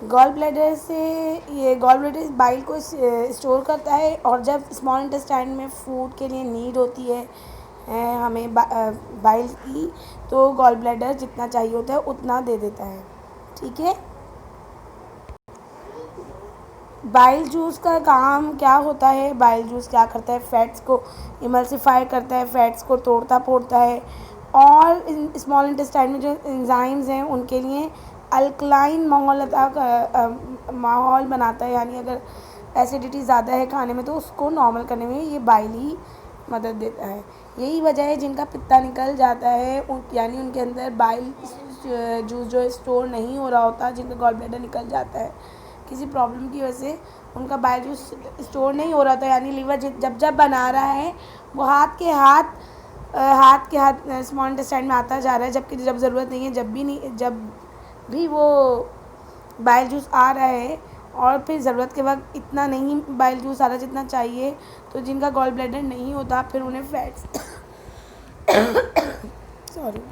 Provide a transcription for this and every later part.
Gall bladder से ये gall bladder bile को स्टोर करता है, और जब स्मॉल इंटेस्टाइन में फूड के लिए नीड होती है हमें बाइल की, तो गॉल ब्लैडर जितना चाहिए होता है उतना दे देता है। ठीक है। बाइल जूस का काम क्या होता है? बाइल जूस क्या करता है? फैट्स को इमल्सिफाई करता है, फैट्स को तोड़ता फोड़ता है, और स्मॉल इंटेस्टाइन में जो एंजाइम्स हैं उनके लिए अल्कलाइन माहौल बनाता है। यानी अगर एसिडिटी ज़्यादा है खाने में तो उसको नॉर्मल करने में ये बाइल ही मदद देता है। यही वजह है जिनका पित्ता निकल जाता है यानी उनके अंदर बाइल जूस जो स्टोर नहीं हो रहा होता, जिनका गॉल ब्लैडर निकल जाता है किसी प्रॉब्लम की वजह से, उनका बाइल जूस स्टोर नहीं हो रहा था, यानी लीवर जब जब बना रहा है वो हाथ के हाथ स्मॉल इंटेस्टाइन में आता जा रहा है, जबकि जब ज़रूरत नहीं है, जब भी वो बाइल जूस आ रहा है और फिर ज़रूरत के वक्त इतना नहीं बाइल जूस आ रहा जितना चाहिए, तो जिनका गॉल ब्लैडर नहीं होता फिर उन्हें सॉरी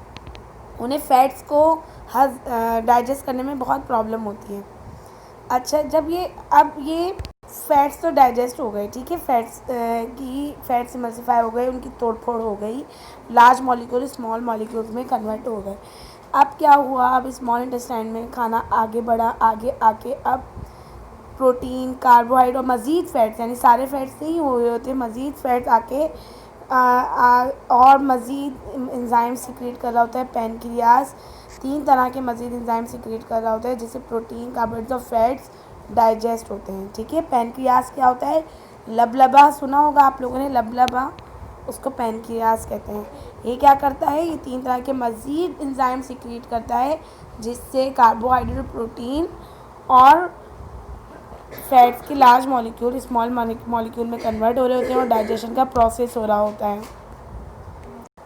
उन्हें फैट्स को डाइजेस्ट करने में बहुत प्रॉब्लम होती है। अच्छा, अब ये फैट्स तो डाइजेस्ट हो गए, ठीक है, फैट्स इमल्सिफाई हो गए, उनकी तोड़ फोड़ हो गई, लार्ज मॉलिक्यूल स्मॉल मॉलिक्यूल्स में कन्वर्ट हो गए। अब क्या हुआ? अब स्मॉल इंटेस्टाइन में खाना आगे बढ़ा, आगे आके अब प्रोटीन, कार्बोहाइड्रेट और मज़ीद फैट्स, यानी सारे फैट्स नहीं हुए होते, मज़ीद फैट्स आके और मज़ीद एंजाइम सिक्रेट कर रहा होता है पैनक्रियाज। 3 तरह के मज़ीद एंजाइम सिक्रेट कर रहा होता है जिससे प्रोटीन, कार्बोहाइड्रेट्स और फैट्स डाइजेस्ट होते हैं। ठीक है। पैनक्रियाज क्या होता है? लबलबा सुना होगा आप लोगों ने, लबलबा, उसको पैनक्रियाज कहते हैं। ये क्या करता है? ये 3 तरह के मज़ीद एंजाइम सिक्रेट करता है जिससे कार्बोहाइड्रेट, प्रोटीन और फैट्स के लार्ज मॉलिक्यूल स्मॉल मॉलिक्यूल में कन्वर्ट हो रहे होते हैं और डाइजेशन का प्रोसेस हो रहा होता है।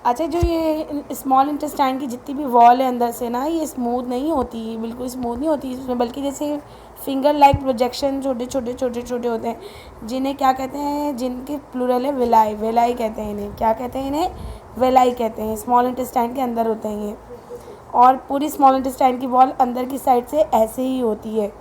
अच्छा, जो ये स्मॉल इंटेस्टाइन की जितनी भी वॉल है अंदर से ना, ये स्मूथ नहीं होती, बिल्कुल स्मूथ नहीं होती इसमें, बल्कि जैसे फिंगर लाइक प्रोजेक्शन छोटे छोटे छोटे छोटे होते हैं, जिन्हें क्या कहते हैं, जिनके प्लूरल है वेलाई, वेलाई कहते हैं इन्हें। क्या कहते हैं इन्हें? वेलाई कहते हैं। स्मॉल इंटेस्टाइन के अंदर होते हैं ये, और पूरी स्मॉल इंटेस्टाइन की वॉल अंदर की साइड से ऐसे ही होती है।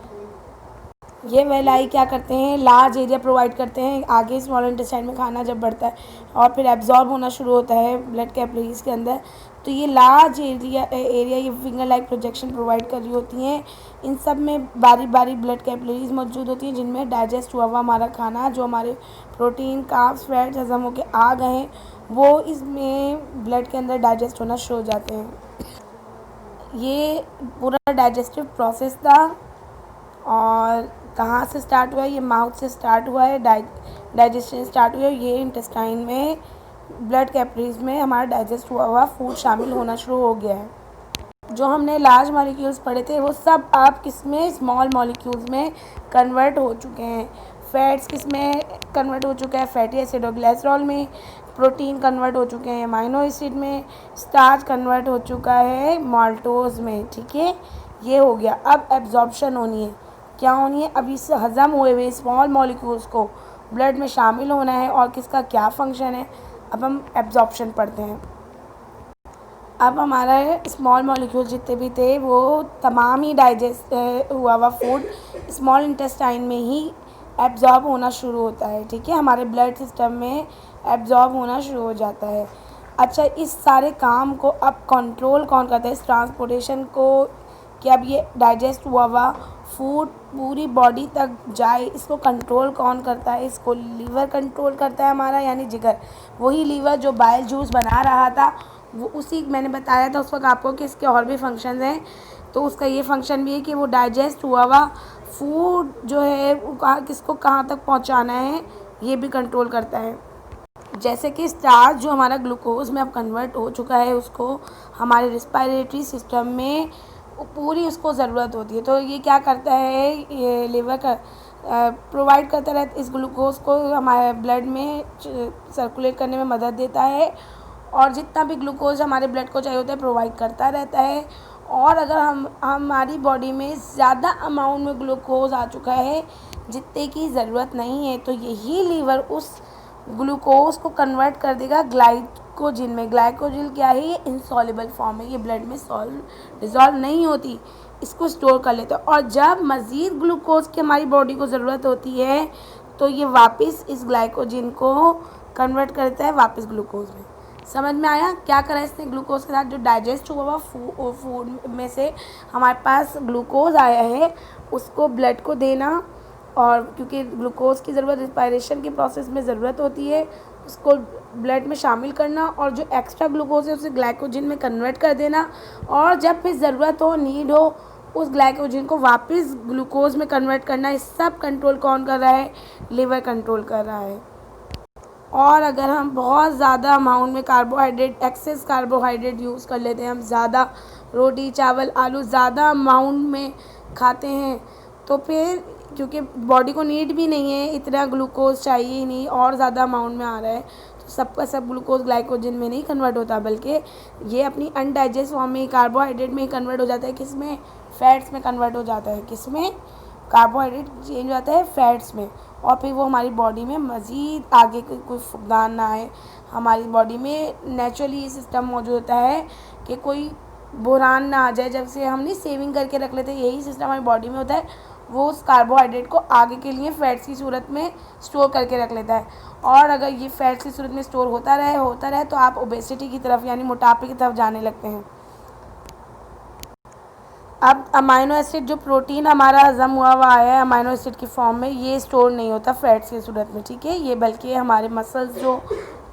ये वेलाई क्या करते हैं? लार्ज एरिया प्रोवाइड करते हैं आगे स्मॉल इंटेस्टाइन में खाना जब बढ़ता है और फिर एब्जॉर्ब होना शुरू होता है ब्लड कैपिलरीज के अंदर, तो ये लार्ज एरिया ये फिंगर लाइक प्रोजेक्शन प्रोवाइड कर रही होती हैं। इन सब में बारी बारी ब्लड कैपिलरीज मौजूद होती हैं जिनमें डाइजेस्ट हुआ हमारा खाना, जो हमारे प्रोटीन, कार्ब्स, फैट्स हजम होकर आ गए हैं, वो इसमें ब्लड के अंदर डाइजेस्ट होना शुरू हो जाते हैं। ये पूरा डाइजेस्टिव प्रोसेस था, और कहाँ से स्टार्ट हुआ है? ये माउथ से स्टार्ट हुआ है, डाइजेशन स्टार्ट हुआ है, ये इंटेस्टाइन में ब्लड कैपिलरीज में हमारा डाइजेस्ट हुआ फूड शामिल होना शुरू हो गया है। जो हमने लार्ज मॉलिक्यूल्स पढ़े थे वो सब अब किसमें? स्मॉल मॉलिक्यूल्स में कन्वर्ट हो चुके हैं। फैट्स किसमें कन्वर्ट हो चुका है? फैटी एसिड और ग्लिसरॉल में। प्रोटीन कन्वर्ट हो चुके हैं अमाइनो एसिड में। स्टार्च कन्वर्ट हो चुका है माल्टोज में। ठीक है, ये हो गया। अब एब्जॉर्प्शन होनी है। क्या होनी है? अब इस हज़म हुए स्मॉल मॉलिक्यूल्स को ब्लड में शामिल होना है, और किसका क्या फंक्शन है? अब हम एब्जॉर्प्शन पढ़ते हैं। अब हमारा स्मॉल मॉलिक्यूल जितने भी थे वो तमाम ही डाइजेस्ट हुआ फूड स्मॉल इंटेस्टाइन में ही एब्जॉर्ब होना शुरू होता है। ठीक है, हमारे ब्लड सिस्टम में एब्जॉर्ब होना शुरू हो जाता है। अच्छा, इस सारे काम को अब कंट्रोल कौन करता है? इस ट्रांसपोर्टेशन को, कि अब ये डाइजेस्ट हुआ फूड पूरी बॉडी तक जाए, इसको कंट्रोल कौन करता है? इसको लीवर कंट्रोल करता है हमारा, यानी जिगर। वही लीवर जो बाइल जूस बना रहा था, वो उसी मैंने बताया था उस वक्त आपको कि इसके और भी फंक्शन हैं, तो उसका ये फंक्शन भी है कि वो डाइजेस्ट हुआ फूड जो है वो किसको कहाँ तक पहुँचाना है, ये भी कंट्रोल करता है। जैसे कि स्टार्च जो हमारा ग्लूकोज में अब कन्वर्ट हो चुका है, उसको हमारे रिस्पायरेटरी सिस्टम में पूरी उसको ज़रूरत होती है, तो ये क्या करता है? ये लीवर का प्रोवाइड करता रहता है, इस ग्लूकोज को हमारे ब्लड में सर्कुलेट करने में मदद देता है, और जितना भी ग्लूकोज हमारे ब्लड को चाहिए होता है प्रोवाइड करता रहता है। और अगर हमारी बॉडी में ज़्यादा अमाउंट में ग्लूकोज आ चुका है जितने की ज़रूरत नहीं है, तो यही लीवर उस ग्लूकोज को कन्वर्ट कर देगा ग्लाइकोजिन में। ग्लाइकोजिन क्या है? ये इनसॉल्युबल फॉर्म है, ये ब्लड में डिज़ोल्व नहीं होती, इसको स्टोर कर लेते हैं, और जब मज़ीद ग्लूकोज की हमारी बॉडी को ज़रूरत होती है तो ये वापस इस ग्लाइकोजन को कन्वर्ट करता है वापस ग्लूकोज में। समझ में आया क्या करा इसने ग्लूकोज के साथ? जो डाइजेस्ट हुआ फूड में से हमारे पास ग्लूकोज आया है उसको ब्लड को देना, और क्योंकि ग्लूकोज की ज़रूरत रिस्पायरेशन के प्रोसेस में ज़रूरत होती है, उसको ब्लड में शामिल करना, और जो एक्स्ट्रा ग्लूकोज है उसे ग्लाइकोजन में कन्वर्ट कर देना, और जब फिर ज़रूरत हो, नीड हो, उस ग्लाइकोजन को वापस ग्लूकोज में कन्वर्ट करना। इस सब कंट्रोल कौन कर रहा है? लिवर कंट्रोल कर रहा है। और अगर हम बहुत ज़्यादा अमाउंट में कार्बोहाइड्रेट, एक्सेस कार्बोहाइड्रेट यूज़ कर लेते हैं, हम ज़्यादा रोटी चावल आलू ज़्यादा अमाउंट में खाते हैं, तो फिर क्योंकि बॉडी को नीड भी नहीं है, इतना ग्लूकोज चाहिए ही नहीं, और ज़्यादा अमाउंट में आ रहा है, तो सबका सब ग्लूकोज ग्लाइकोजन में नहीं कन्वर्ट होता, बल्कि ये अपनी अनडाइजेस्ट फॉर्म में कार्बोहाइड्रेट में ही कन्वर्ट हो जाता है। किस में? फैट्स में कन्वर्ट हो जाता है। किस में? कार्बोहाइड्रेट चेंज हो जाता है फैट्स में, और फिर वो हमारी बॉडी में मज़ीद आगे कोई फुकदान ना आए। हमारी बॉडी में नेचुरली ये सिस्टम मौजूद होता है कि कोई बुरान ना आ जाए। जब से हमने सेविंग करके रख लेते हैं, यही सिस्टम हमारी बॉडी में होता है, वो उस कार्बोहाइड्रेट को आगे के लिए फैट्स की सूरत में स्टोर करके रख लेता है। और अगर ये फैट्स की सूरत में स्टोर होता रहे तो आप ओबेसिटी की तरफ यानी मोटापे की तरफ जाने लगते हैं। अब अमाइनो एसिड जो प्रोटीन हमारा हज़म हुआ आया है अमाइनो एसिड की फॉर्म में, ये स्टोर नहीं होता फैट्स की सूरत में, ठीक है। ये बल्कि हमारे मसल्स जो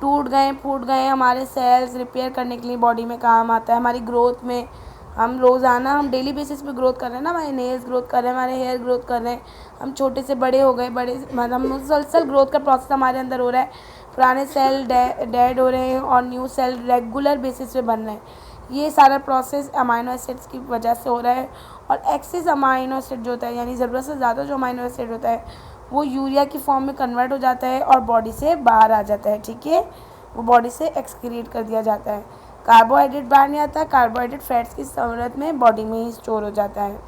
टूट गए फूट गए, हमारे सेल्स रिपेयर करने के लिए बॉडी में काम आता है। हमारी ग्रोथ में हम रोज़ाना हम डेली बेसिस पे ग्रोथ कर रहे हैं ना, हमारे नेल्स ग्रोथ कर रहे हैं, हमारे हेयर ग्रोथ कर रहे हैं, हम छोटे से बड़े हो गए, बड़े मतलब मुसलसल ग्रोथ का प्रोसेस हमारे अंदर हो रहा है। पुराने सेल डेड हो रहे हैं और न्यू सेल रेगुलर बेसिस पे बन रहे हैं। ये सारा प्रोसेस अमाइनो एसिड्स की वजह से हो रहा है। और एक्सेस अमाइनो एसिड जो होता है, यानी ज़रूरत से ज़्यादा जो अमाइनो एसिड होता है, वो यूरिया की फॉर्म में कन्वर्ट हो जाता है और बॉडी से बाहर आ जाता है, ठीक है। वो बॉडी से एक्सक्रीट कर दिया जाता है। कार्बोहाइड्रेट बाहर नहीं आता, कार्बोहाइड्रेट फैट्स की सूरत में बॉडी में ही स्टोर हो जाता है।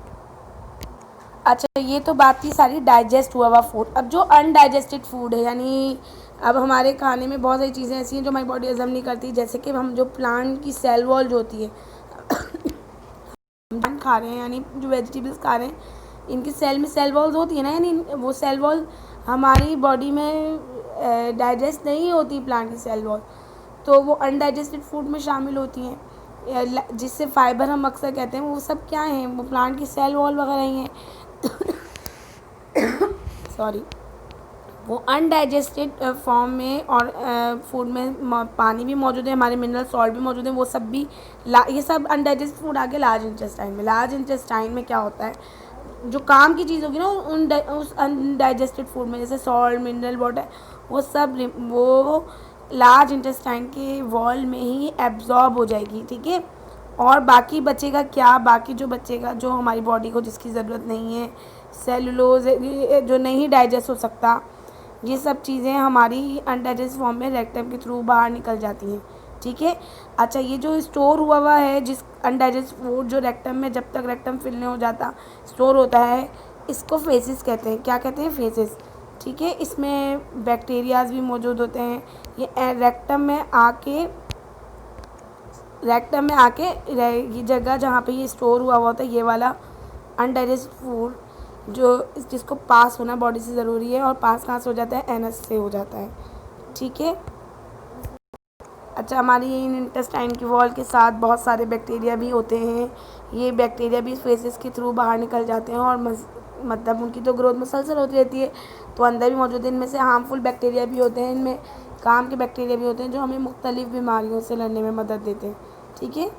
अच्छा, ये तो बात थी सारी डाइजेस्ट हुआ हुआ फूड। अब जो अनडाइजेस्टेड फूड है, यानी अब हमारे खाने में बहुत सारी चीज़ें ऐसी हैं जो हमारी बॉडी हज़म नहीं करती, जैसे कि हम जो प्लांट की सेल वॉल जो होती है हम खा रहे हैं, यानी जो वेजिटेबल्स खा रहे हैं, इनकी सेल में सेल वॉल्स होती है ना, यानी वो सेल वॉल हमारी बॉडी में डाइजेस्ट नहीं होती, प्लांट की सेल वॉल, तो वो अनडाइजेस्टेड फूड में शामिल होती हैं, जिससे फाइबर हम अक्सर कहते हैं। वो सब क्या हैं? वो प्लांट की सेल वॉल वगैरह ही हैं। सॉरी, वो अनडाइजेस्टेड फॉर्म में और फूड में पानी भी मौजूद है, हमारे मिनरल सॉल्ट भी मौजूद है, वो सब भी ये सब अनडाइजेस्टेड फूड आगे लार्ज इंटेस्टाइन में। लार्ज इंटेस्टाइन में क्या होता है? जो काम की चीज़ होगी ना उस अनडाइजेस्टेड फूड में, जैसे सॉल्ट, मिनरल वाटर, वो सब वो लार्ज इंटेस्टाइन के वॉल में ही एब्जॉर्ब हो जाएगी, ठीक है। और बाकी बचेगा क्या? बाकी जो बचेगा, जो हमारी बॉडी को जिसकी ज़रूरत नहीं है, सेलुलोज जो नहीं डाइजेस्ट हो सकता, ये सब चीज़ें हमारी अनडाइजेस्ट फॉर्म में रेक्टम के थ्रू बाहर निकल जाती हैं, ठीक है। अच्छा, ये जो स्टोर हुआ है जिस अनडाइजेस्ट फूड जो रेक्टम में जब तक रेक्टम फिल नहीं हो जाता स्टोर होता है, इसको फेसेस कहते हैं। क्या कहते हैं? फेसेस, ठीक है। इसमें बैक्टीरियाज भी मौजूद होते हैं। ये रेक्टम में आके ये जगह जहाँ पे ये स्टोर हुआ होता है, ये वाला अनडाइजेस्ट फूड जो जिसको पास होना बॉडी से ज़रूरी है, और पास कहाँ से हो जाता है? एनस से हो जाता है, ठीक है। अच्छा, हमारी इंटेस्टाइन की वॉल के साथ बहुत सारे बैक्टीरिया भी होते हैं। ये बैक्टीरिया भी फेसेस के थ्रू बाहर निकल जाते हैं, और मतलब उनकी तो ग्रोथ मुसलसल होती रहती है, तो अंदर भी मौजूद है। इनमें से हार्मफुल बैक्टीरिया भी होते हैं, इनमें काम के बैक्टीरिया भी होते हैं जो हमें मुख्तलिफ़ बीमारियों से लड़ने में मदद देते हैं, ठीक है।